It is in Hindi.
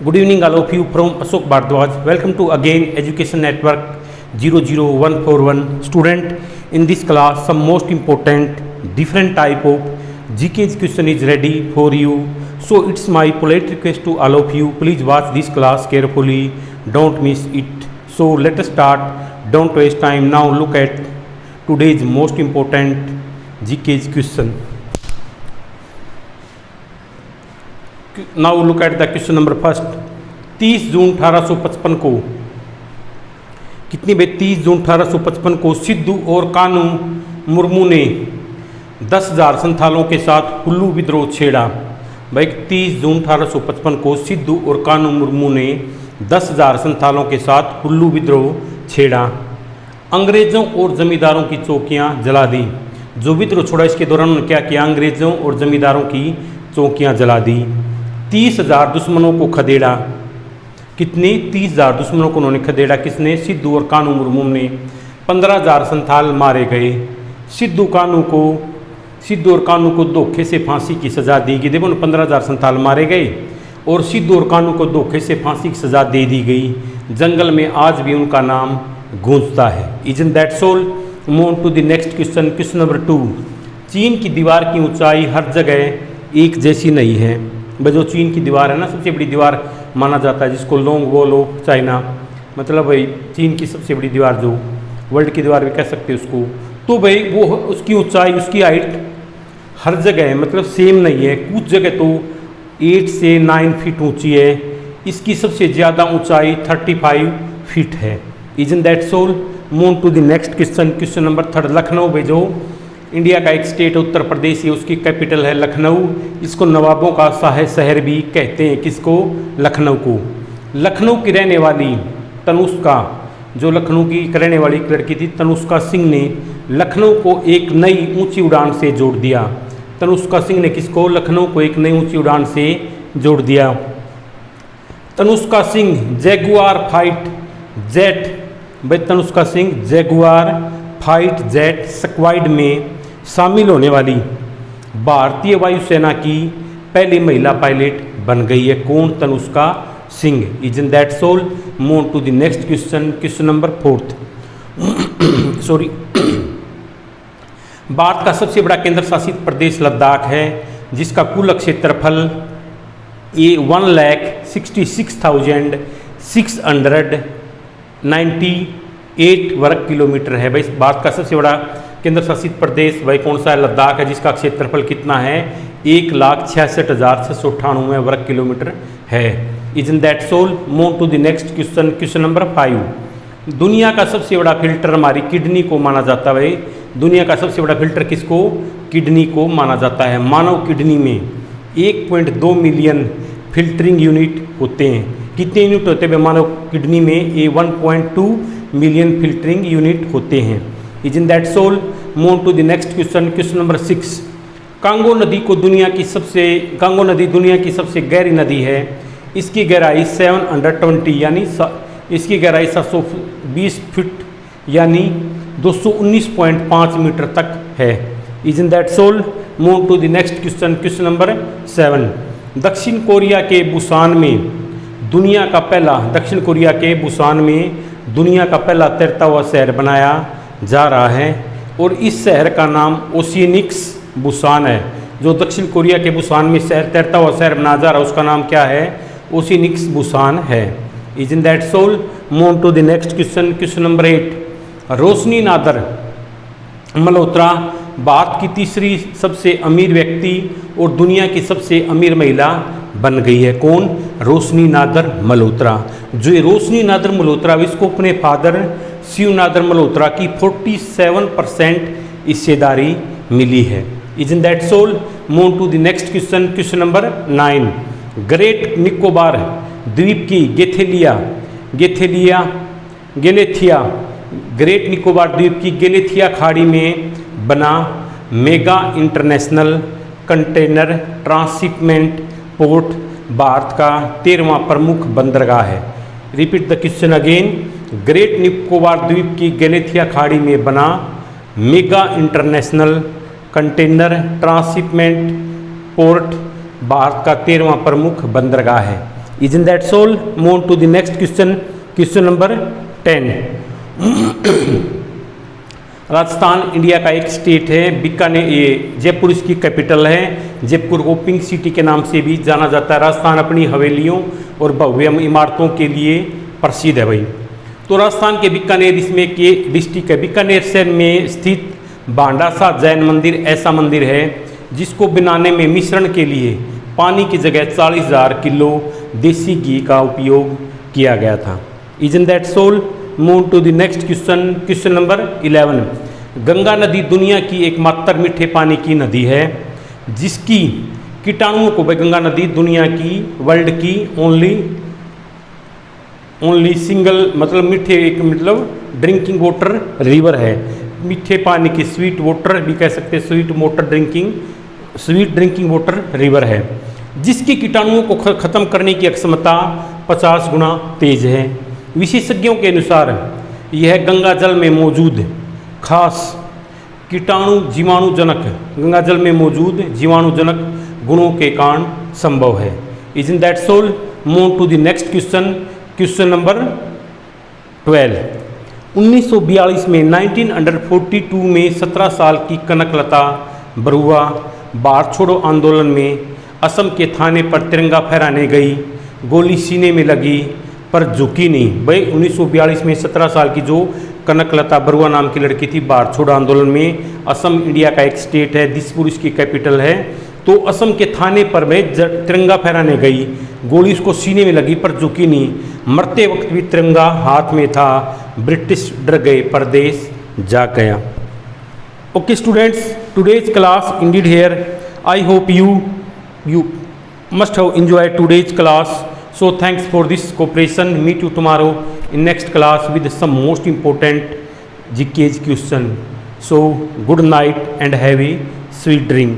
Good evening, all of you from Ashok Bhardwaj. Welcome to again Education Network 00141. Student, in this class, some most important different type of GK question is ready for you. So it's my polite request to all of you, please watch this class carefully. Don't miss it. So let us start. Don't waste time. Now look at today's most important GK question. Now look at the question number first. 30 जून 1855 को कितनी बे 30 जून 1855 को सिद्धू और कानू मुर्मू ने 10,000 संथालों के साथ हुल्लू विद्रोह छेड़ा। भाई 30 जून 1855 को सिद्धू और कानू मुर्मू ने 10,000 संथालों के साथ हुल्लू विद्रोह छेड़ा। अंग्रेज़ों और जमींदारों की चौकियां जला दी। जो विद्रोह छोड़ा इसके दौरान उन्होंने क्या किया? अंग्रेज़ों और जमींदारों की चौकियां जला दी। 30,000 दुश्मनों को खदेड़ा। कितने? 30,000 दुश्मनों को उन्होंने खदेड़ा। किसने? सिद्धू और कानू मुर्मू ने। 15,000 संथाल मारे गए। सिद्धू और कानू को धोखे से फांसी की सज़ा दी गई। देखो 15,000 संथाल मारे गए और सिद्धू और कानू को धोखे से फांसी की सज़ा दे दी गई। जंगल में आज भी उनका नाम गूंजता है। Isn't that soul? Move to the next question. Question number 2। चीन की दीवार की ऊंचाई हर जगह एक जैसी नहीं है। भाई जो चीन की दीवार है ना, सबसे बड़ी दीवार माना जाता है, जिसको लॉन्ग वॉल ऑफ चाइना, मतलब भाई चीन की सबसे बड़ी दीवार, जो वर्ल्ड की दीवार भी कह सकते हैं उसको। तो भाई वो उसकी ऊंचाई, उसकी हाइट हर जगह है, मतलब सेम नहीं है। कुछ जगह तो 8 से 9 फीट ऊंची है। इसकी सबसे ज़्यादा ऊंचाई 35 फीट है। Isn't that soul? Move to the next question. Question number 3। Lucknow भाई जो इंडिया का एक स्टेट उत्तर प्रदेश है, उसकी कैपिटल है लखनऊ। इसको नवाबों का शहर भी कहते हैं। किसको? लखनऊ को। लखनऊ की रहने वाली तनुष्का, जो लखनऊ की रहने वाली एक लड़की थी, तनुष्का सिंह ने लखनऊ को एक नई ऊंची उड़ान से जोड़ दिया। तनुष्का सिंह ने किसको? लखनऊ को एक नई ऊंची उड़ान से जोड़ दिया। Tanushka Singh Jaguar fight jet, भाई Tanushka Singh Jaguar fight jet squad में शामिल होने वाली भारतीय वायुसेना की पहली महिला पायलट बन गई है। कौन? Tanushka Singh. Isn't that soul? Move to the next question. Question number 4। Sorry. Bharat का सबसे बड़ा केंद्र शासित प्रदेश लद्दाख है, जिसका कुल क्षेत्रफल 1,66,698 वर्ग किलोमीटर है। भाई भारत का सबसे बड़ा केंद्र शासित प्रदेश भाई कौन सा है? लद्दाख है, जिसका क्षेत्रफल कितना है? 1,66,698 वर्ग किलोमीटर है। Isn't that soul? Move to the next question. Question number 5। दुनिया का सबसे बड़ा फिल्टर हमारी किडनी को माना जाता है। भाई दुनिया का सबसे बड़ा फिल्टर किसको? किडनी को माना जाता है। मानव किडनी में 1.2 मिलियन फिल्टरिंग यूनिट होते हैं। कितने यूनिट होते हैं मानव किडनी में? 1.2 मिलियन फिल्टरिंग यूनिट होते हैं। Isn't that soul? Move to the next question. Question number 6। Congo नदी दुनिया की सबसे गहरी नदी है। इसकी गहराई 720 यानी इसकी गहराई 720 फीट यानी 219.5 मीटर तक है। Isn't that soul? Move to the next question. Question number 7। दक्षिण कोरिया के बुसान में दुनिया का पहला तैरता हुआ शहर बनाया जा रहा है, और इस शहर का नाम ओशिनिक्स बुसान है। जो दक्षिण कोरिया के बुसान में तैरता हुआ शहर बनाया जा रहा है, उसका नाम क्या है? ओशिनिक्स बुसान है। Isn't that soul? Move to the next question. Question number 8। Roshni Nadar Malhotra Bharat की तीसरी सबसे अमीर व्यक्ति और दुनिया की सबसे अमीर महिला बन गई है। कौन? रोशनी नादर मल्होत्रा। जो ये रोशनी नादर मल्होत्रा, इसको अपने फादर शिव नादर मल्होत्रा की 47% हिस्सेदारी मिली है। Isn't that soul? Move to the next question. Question number 9। Great Nicobar द्वीप की ग्रेट निकोबार द्वीप की गेलेथिया खाड़ी में बना mega international container transshipment port Bharat का 13वां प्रमुख बंदरगाह है। Repeat the question again. Great Nicobar द्वीप की गेलेथिया खाड़ी में बना mega international container transshipment port Bharat का 13वां प्रमुख बंदरगाह है। Isn't that so? Move on to the next question. Question number 10. Rajasthan India का एक स्टेट है। बीकानेर, ये जयपुर इसकी कैपिटल है। जयपुर को पिंक सिटी के नाम से भी जाना जाता है। राजस्थान अपनी हवेलियों और भव्य इमारतों के लिए प्रसिद्ध है भाई। तो राजस्थान के बीकानेर इसमें के डिस्ट्रिक्ट है। बीकानेर शहर में स्थित भांडासा जैन मंदिर ऐसा मंदिर है जिसको बनाने में मिश्रण के लिए पानी की जगह 40,000 किलो देसी घी का उपयोग किया गया था। Isn't that so? Move to the next question. Question number 11. Ganga नदी दुनिया की एकमात्र मीठे पानी की नदी है जिसकी कीटाणुओं को, गंगा नदी दुनिया की, वर्ल्ड की ओनली सिंगल, मतलब मीठे, एक मतलब ड्रिंकिंग वाटर रिवर है। मीठे पानी की, स्वीट वाटर भी कह सकते हैं, स्वीट ड्रिंकिंग वाटर रिवर है जिसकी कीटाणुओं को खत्म करने की क्षमता 50 गुना तेज है। विशेषज्ञों के अनुसार यह गंगा जल में मौजूद खास गंगा जल में मौजूद जीवाणुजनक गुणों के कारण संभव है। Isn't that so? Move to the next question. Question number 12. 1942 में 1942 में 17 साल की कनकलता बरुआ भारत छोड़ो आंदोलन में असम के थाने पर तिरंगा फहराने गई। गोली सीने में लगी पर झुकी नहीं। भाई 1942 में 17 साल की जो कनकलता बरुआ नाम की लड़की थी, भारत छोड़ो आंदोलन में, असम इंडिया का एक स्टेट है, दिसपुर इसकी कैपिटल है। तो असम के थाने पर वह तिरंगा फहराने गई। गोली उसको सीने में लगी पर झुकी नहीं। मरते वक्त भी तिरंगा हाथ में था। ब्रिटिश डर गए, परदेश जा गया। Okay students, today's class ended here. I hope you must have enjoyed today's class. So thanks for this cooperation. Meet you tomorrow in next class with some most important GK question. So good night and have a sweet dream.